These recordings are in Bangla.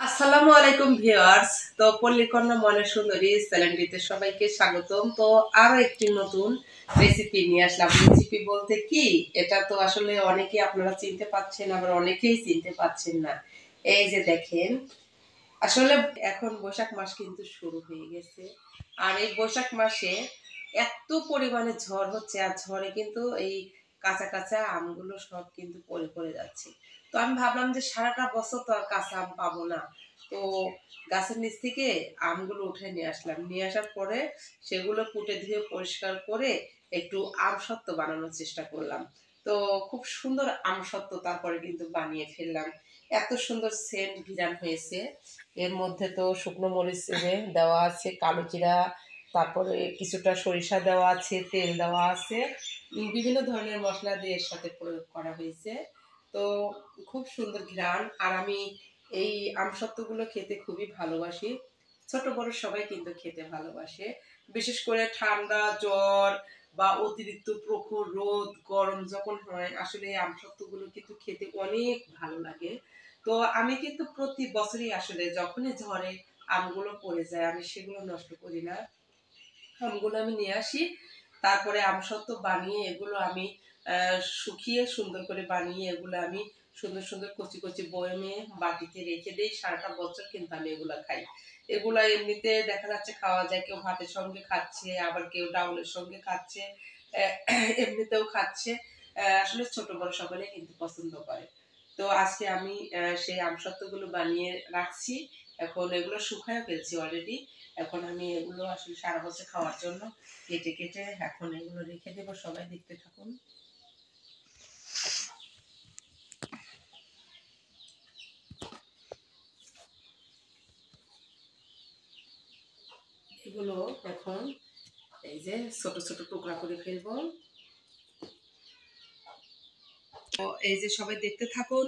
আসসালামু আলাইকুম ভিউয়ার্স। তো পল্লীকন্যা মনে সুন্দরী চ্যানেলটিতে সবাইকে স্বাগতম। তো আরো একটি নতুন রেসিপি নিয়ে আসলাম। রেসিপি বলতে কি, এটা তো আসলে অনেকেই আপনারা চিনতে পাচ্ছেন, আবার অনেকেই চিনতে পাচ্ছেন না। এই যে দেখেন, আসলে এখন বৈশাখ মাস কিন্তু শুরু হয়ে গেছে। আর এই বৈশাখ মাসে এত পরিমাণে ঝড় হচ্ছে, আর ঝড়ে কিন্তু এই কাঁচা কাঁচা আমগুলো সব কিন্তু পড়ে পড়ে যাচ্ছে। তো আমি ভাবলাম যে সারাটা বছর তো আর কাঁচা আম পাবো না, তো গাছের নিচ থেকে আমগুলো উঠে নিয়ে আসলাম। নিয়ে আসার পরে সেগুলো কুটে ধুয়ে পরিষ্কার করে একটু আমসত্ত্ব বানানোর চেষ্টা করলাম। তো খুব সুন্দর আমসত্ত্ব তারপরে কিন্তু বানিয়ে ফেললাম। এত সুন্দর সেন্ট ঘ্রাণ হয়েছে। এর মধ্যে তো শুকনো মরিচ দেওয়া আছে, কালো জিরা, তারপরে কিছুটা সরিষা দেওয়া আছে, তেল দেওয়া আছে, বিভিন্ন ধরনের মশলা দিয়ে এর সাথে প্রয়োগ করা হয়েছে। তো খুব সুন্দর ঘ্রাণ। আর আমি এই আমসত্ত্বগুলো খেতে খুবই ভালোবাসি। ছোট বড় সবাই কিন্তু খেতে ভালোবাসে। বিশেষ করে ঠান্ডা, জ্বর বা অতিরিক্ত প্রখর রোদ গরম যখন হয়, আসলে এই আমসত্ত্বগুলো কিন্তু খেতে অনেক ভালো লাগে। তো আমি কিন্তু প্রতি বছরই আসলে যখনই ঝড়ে আমগুলো পড়ে যায়, আমি সেগুলো নষ্ট করি না। আমগুলো আমি নিয়ে আসি, তারপরে আমসত্ত্ব বানিয়ে এগুলো আমি শুকিয়ে সুন্দর করে বানিয়ে এগুলো আমি সুন্দর সুন্দর কচি কচি বয়মে বাটিতে রেখে দিই। সারাটা বছর কিন্তু আমি এগুলো খাই। এগুলা এমনিতে দেখা যাচ্ছে খাওয়া যায়, কেউ ভাতের সঙ্গে খাচ্ছে, আবার কেউ ডাউলের সঙ্গে খাচ্ছে, এমনিতেও খাচ্ছে। আসলে ছোট বড় সকলে কিন্তু পছন্দ করে। তো আজকে আমি সেই আমসত্ত্বগুলো বানিয়ে রাখছি। এখন এগুলো শুকায় ফেলছি অলরেডি। এখন আমি এগুলো আসলে সারা বছর খাওয়ার জন্য কেটে কেটে এখন এগুলো রেখে দেবো। সবাই দেখতে থাকুন। এগুলো এখন এই যে ছোট ছোট টুকরা করে ফেলবো। তো এই যে সবাই দেখতে থাকুন।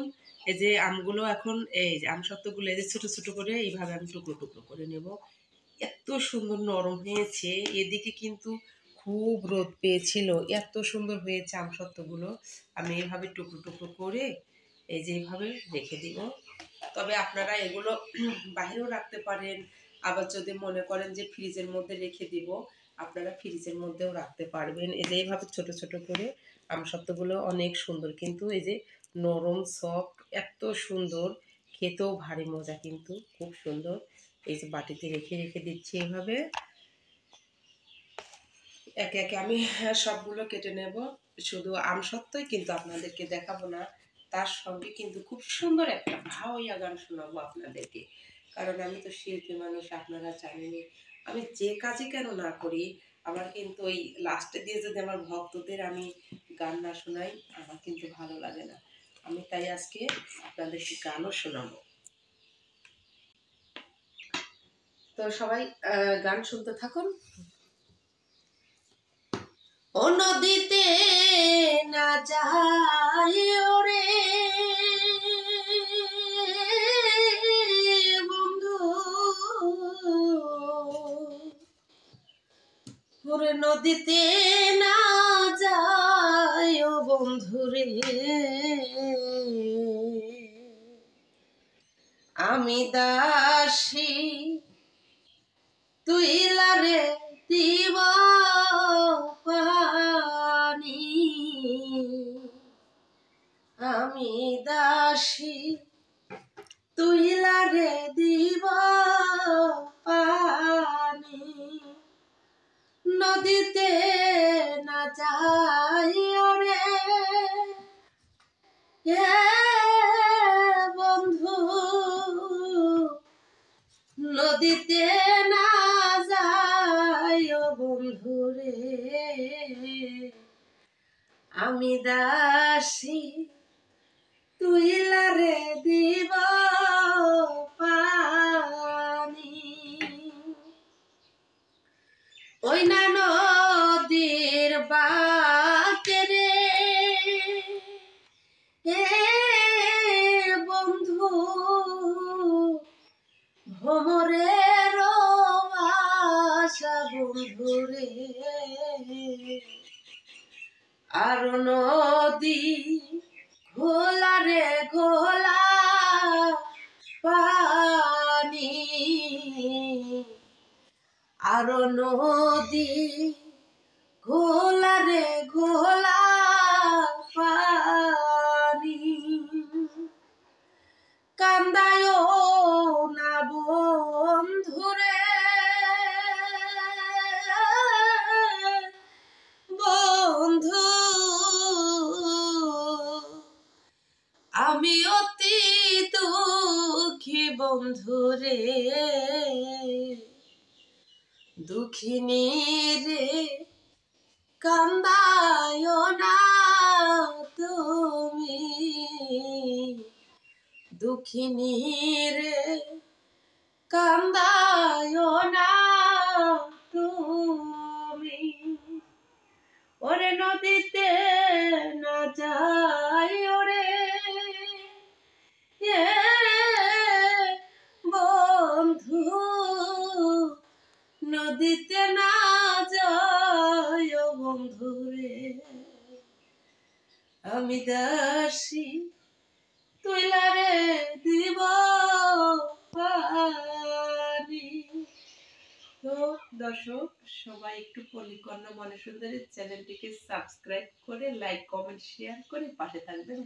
এই যে আমগুলো এখন এই যে আমসত্ত্বগুলো এই যে ছোট ছোট করে এইভাবে আমি টুকরো টুকরো করে নেব। এত সুন্দর নরম হয়েছে। এদিকে কিন্তু খুব রোদ পেয়েছিল, এত সুন্দর হয়েছে আমসত্ত্বগুলো। আমি এইভাবে টুকরো টুকরো করে এই যে এইভাবে রেখে দিব। তবে আপনারা এগুলো বাইরেও রাখতে পারেন, আবার যদি মনে করেন যে ফ্রিজের মধ্যে রেখে দিব, আপনারা ফ্রিজের মধ্যেও রাখতে পারবেন। এই যে এইভাবে ছোট ছোট করে আমসত্ত্বগুলো অনেক সুন্দর, কিন্তু এই যে নরম সফট, এত সুন্দর, খেতেও ভারী মজা, কিন্তু খুব সুন্দর। এই যে বাটিতে রেখে রেখে দিচ্ছি এইভাবে একে একে আমি সবগুলো কেটে নেব। শুধু আমসত্ত্বই কিন্তু আপনাদেরকে দেখাবো না, তার সঙ্গে কিন্তু খুব সুন্দর একটা ভাওয়াইয়া গান শোনাবো আপনাদেরকে। কারণ আমি তো শিল্পী মানুষ, আপনারা জানেনই। আমি যে কাজই কেন না করি, আমার কিন্তু ওই লাস্টে দিয়ে যদি আমার ভক্তদের আমি গান না শোনাই, আমার কিন্তু ভালো লাগে না। আমি তাই আজকে আপনাদেরকে গানও শোনাবো। তো সবাই গান শুনতে থাকুন। ও নদীতে না যায় রে বন্ধু, ওরে নদীতে না যায় ও বন্ধু রে, আমি দাসী তুই লারে দিব পানি, আমি দাসী তুই লারে দিব পানি, নদীতে না যাই রে হে বন্ধু, নদীতে না যায় বন্ধু রে, আমি দাসী তুই লারে দিব পানি। ওই না নদীর বাঁকে রে হে বন্ধু, ভ্রমরের আশা বন্ধু রে, আর নদী ঘোলা রে ঘোলা আর নদী ঘোলা রে ঘোলা পানি কান্দায় না বন্ধুরে বন্ধু আমি অতি দুঃখী বন্ধুরে দুঃখিনী রে কান্দায় না তুমি দুঃখিনী রে কান্দায় না তুমি ওরে নদীতে না যাই ওরে এ বন্ধু নদীতে না যায় বন্ধু রে আমি দাসী তুইলা রে দিব পানি। তো দর্শক সবাই একটু পল্লীকন্যা মনে সুন্দরী চ্যানেলটিকে সাবস্ক্রাইব করে লাইক কমেন্ট শেয়ার করে পাশে থাকবেন।